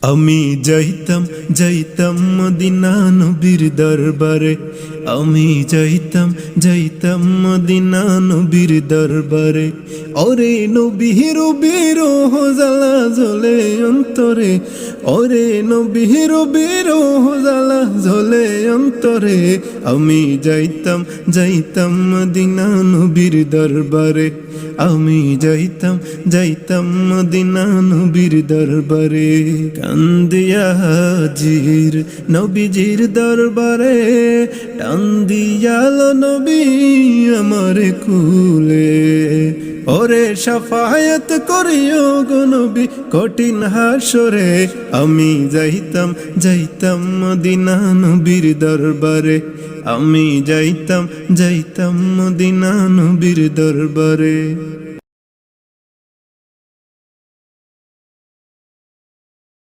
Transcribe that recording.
আমি যাইতাম যাইতাম মদিনা নবীর দরবারে, আমি যাইতাম যাইতাম মদিনা নবীর দরবারে। ওরে নবীর বীর জ্বালা জ্বলে অন্তরে, ওরে নবীর বীর জ্বালা জ্বলে অন্তরে। আমি যাইতাম যাইতাম মদিনা নবীর দরবারে, আমি যাইতাম যাইতাম মদিনা নবীর দরবারে। কান্দিয়া হাজির নবীজির দরবারে, টান দিয়ালো নবী আমারে কুলে। ওরে শাফায়াত করিও গো নবী কঠিন হাসরে, আমি যাইতাম যাইতাম মদিনা নবীর দরবারে, আমি যাইতাম যাইতাম মদিনা নবীর দরবারে।